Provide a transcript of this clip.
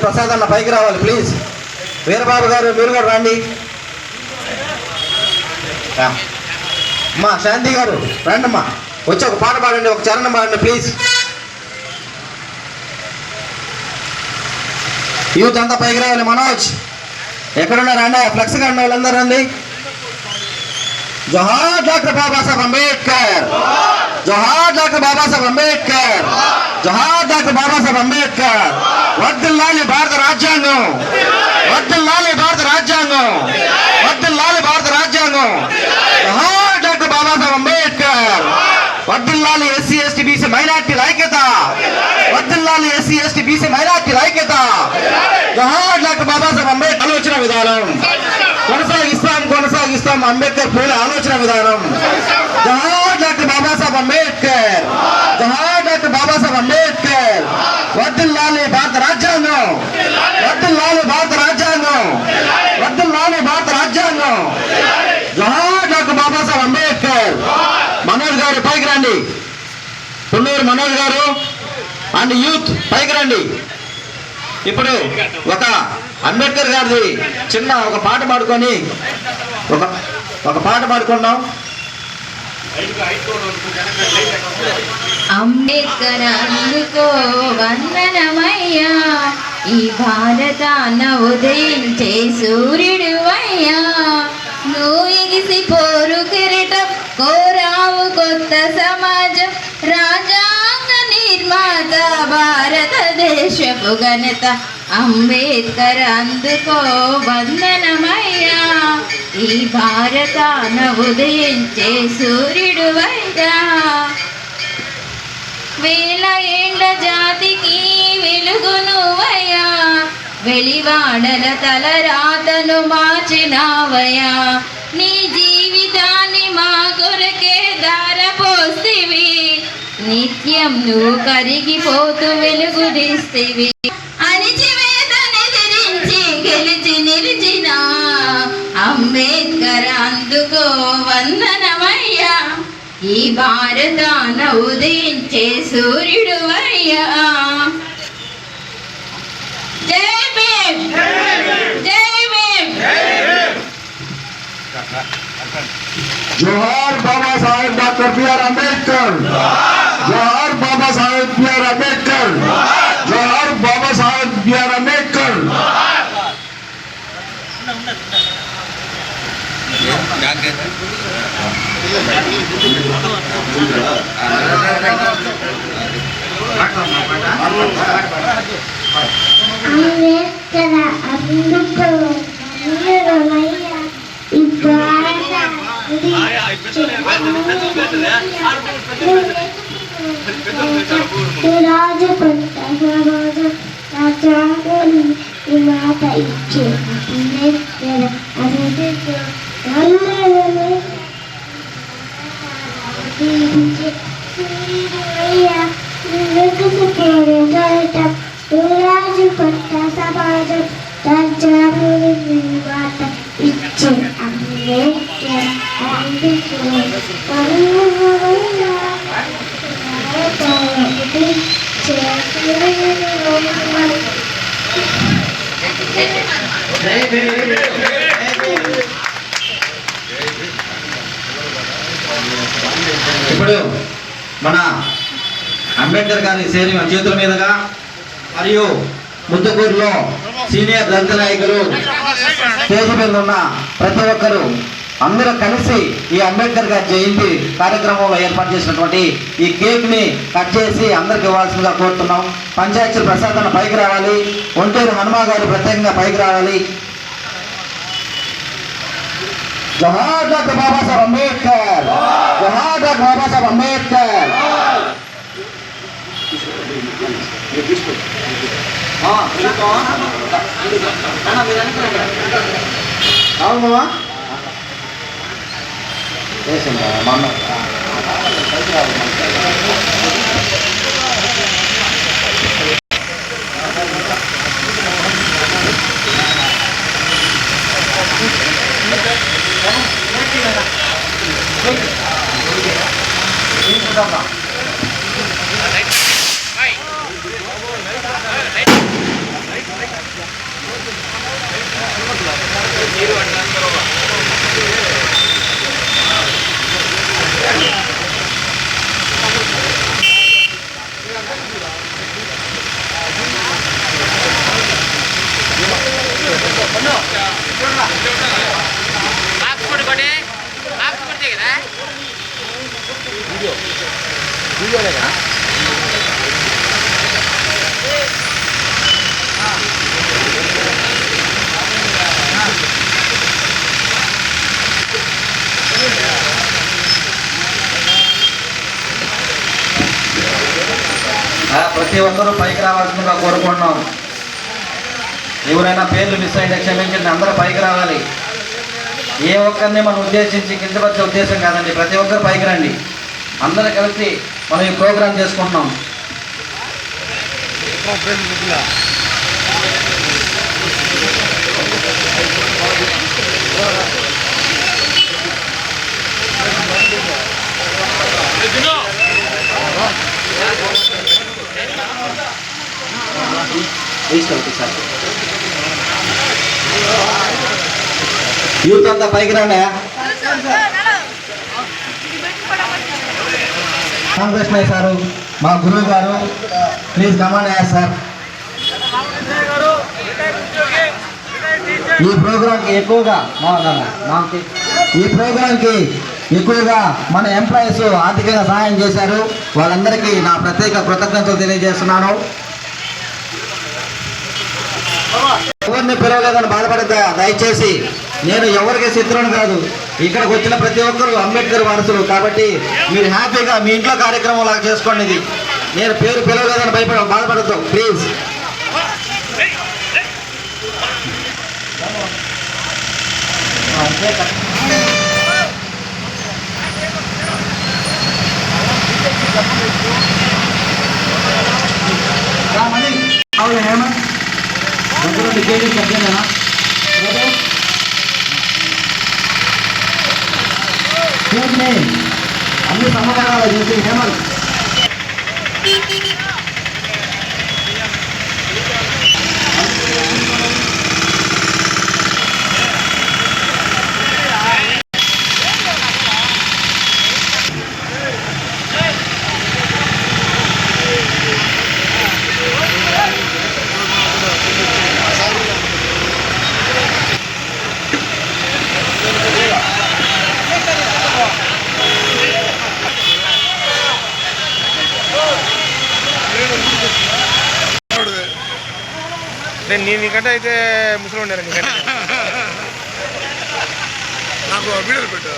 ప్రసాద్ అన్న పైకి రావాలి ప్లీజ్. వీరబాబు గారు మీరు కూడా రండి. అమ్మా శాంతి గారు రండి అమ్మా, వచ్చి ఒక పాట పాడండి, ఒక చరణం పాడండి ప్లీజ్. యూత్ అంతా పైకి రావాలి. మనోజ్ ఎక్కడున్నారు రండి, ఫ్లెక్స్ కండి వాళ్ళందరూ రండి. జోహార్ డాక్టర్ బాబాసాహెబ్ అంబేద్కర్, జోహార్ డాక్టర్ బాబాసాహెబ్ అంబేద్కర్, జోహార్ డాక్టర్ బాబాసాహెబ్ అంబేద్కర్. వర్ధిల్లాలి భారత రాజ్యాంగం, వర్ధిల్లాలి భారత రాజ్యాంగం, వర్ధిల్లాలి భారత రాజ్యాంగం. జోహార్ డాక్టర్ బాబాసాహెబ్ అంబేద్కర్. వర్ధిల్లాలి ఎస్సీ ఎస్టీ బీసీ మైనార్టీల ఐక్యత, వర్ధిల్లాలి ఎస్సీ ఎస్టీ బీసీ మైనార్టీల ఐక్యత. జోహార్ డాక్టర్ బాబాసాహెబ్ అంబేద్కర్ ఆలోచన విధానం కొనసాగిస్తాం అంబేద్కర్ పూల ఆలోచన విధానం. జోహార్ డాక్టర్ బాబాసాహెబ్ అంబేద్కర్, జోహార్ డాక్టర్ బాబాసాహెబ్ అంబేద్కర్. వర్ధిల్లాలి భారత రాజ్యాంగం, వర్ధిల్లాలి భారత రాజ్యాంగం, వర్ధిల్లాలి భారత రాజ్యాంగం. జోహార్ డాక్టర్ బాబాసాహెబ్ అంబేద్కర్. మనోజ్ గారు పైకి రండి, పుల్లూరు మనోజ్ గారు అండ్ యూత్ పైకి రండి. ఇప్పుడు ఒక అంబేద్కర్ గారిది చిన్న ఒక పాట పాడుకొని ఒక పాట పాడుకున్నాం. అంబేద్కర్ అందుకో వందనమయ్యా, ఈ భారతాన ఉదయించే సూర్యుడు అయ్యా. నువ్వు ఎగిసి పోరు కిరీటం కోరావు కొత్త సమాజం, రాజ్యాంగ నిర్మాత భారతదేశపు ఘనత. అంబేద్కర్ అందుకో వందనమయ్యా, ఈ భారతాన ఉదయించే సూర్యుడు అయ్యా. వేల ఏండ్ల జాతికి వెలుగు నువ్వయ్యా, వెలివాడల తలరాతను మార్చినావయ్యా. నీ జీవితాన్ని మా కొరకే ధారపోస్తివి, నిత్యం నువ్వు కరిగిపోతూ వెలుగుదిస్తివి. అణిచివేతని ఎదిరించి గెలిచి నిలిచిన అంబేద్కర్ అందుకో వందనమయ్యా, ఈ భారతాన ఉదయించే సూర్యుడు అయ్యా. జై భీమ్, జై భీమ్. జోహార్ బాబాసాహెబ్ డాక్టర్ బిఆర్ అంబేద్కర్, జోహార్ బాబాసాహెబ్ బిఆర్ అంబేద్కర్, జోహార్ బాబాసాహెబ్ బిఆర్ అంబేద్కర్. అంబేద్కర్ అందుకో వందనమయ్యా, ఈ భారత రాజపంట సమాజం రాజ్యాంగం మాట ఇచ్చే అంబేద్కర్ అందుకో వందనమయ్యా, సూర్యుడయ్యా. నువ్వెగిసిపోరు కిరీటం రాజపంట సమాజం రాజ్యాంగం మాట ఇచ్చే అంబేద్కర్ అందుకో వందనమయ్యా. ఇప్పుడు మన అంబేద్కర్ గారి చేతుల మీదుగా మరియు ముద్దుకూరులో సీనియర్ దళిత నాయకులు స్టేజ్ మీద ఉన్న ప్రతి ఒక్కరు అందరూ కలిసి ఈ అంబేద్కర్ గారి జయంతి కార్యక్రమంలో ఏర్పాటు చేసినటువంటి ఈ కేక్ ని కట్ చేసి అందరికి ఇవ్వాల్సిందిగా కోరుతున్నాం. పంచాయతీ ప్రసాద్ అన్న పైకి రావాలి, ఒంటూరు హనుమా గారు ప్రత్యేకంగా పైకి రావాలి. జోహార్ డాక్టర్ బాబాసాహెబ్ అంబేద్కర్, జోహార్ డాక్టర్ బాబాసాహెబ్ అంబేద్కర్. అవునమ్మా మొన్న ప్రతి ఒక్కరూ పైకి రావాల్సిందిగా కోరుకుంటున్నాం. ఎవరైనా పేర్లు మిస్ అయితే క్షమించండి, అందరూ పైకి రావాలి. ఏ ఒక్కరిని మనం ఉద్దేశించి కింద వచ్చే ఉద్దేశం కాదండి, ప్రతి ఒక్కరు పైకి రండి. అందరూ కలిసి మనం ఈ ప్రోగ్రాం చేసుకుంటున్నాం. యూత్ అంతా పైకి రండి. రామకృష్ణయ్య సారు మా గురువు గారు, ప్లీజ్ కమాండ్ అయ్యారు సార్. ఈ ప్రోగ్రాంకి ఎక్కువగా మన ఎంప్లాయీస్ ఆర్థికంగా సహాయం చేశారు. వాళ్ళందరికీ నా ప్రత్యేక కృతజ్ఞతలు తెలియజేస్తున్నాను. ఎవరిని పిలవలేదని బాధపడతా దయచేసి. నేను ఎవరికి శత్రువుని కాదు. ఇక్కడికి వచ్చిన ప్రతి ఒక్కరు అంబేద్కర్ వారసులు కాబట్టి మీరు హ్యాపీగా మీ ఇంట్లో కార్యక్రమం లాగా చేసుకోండి. ఇది నేను పేరు పిలవలేదని బాధపడద్దు ప్లీజ్. అన్ని సమాధానాలు చేసి హేమంత్ నీకంటే అయితే ముసలి ఉండారు. నీకంటే నాకు వీడియోలు పెట్టు.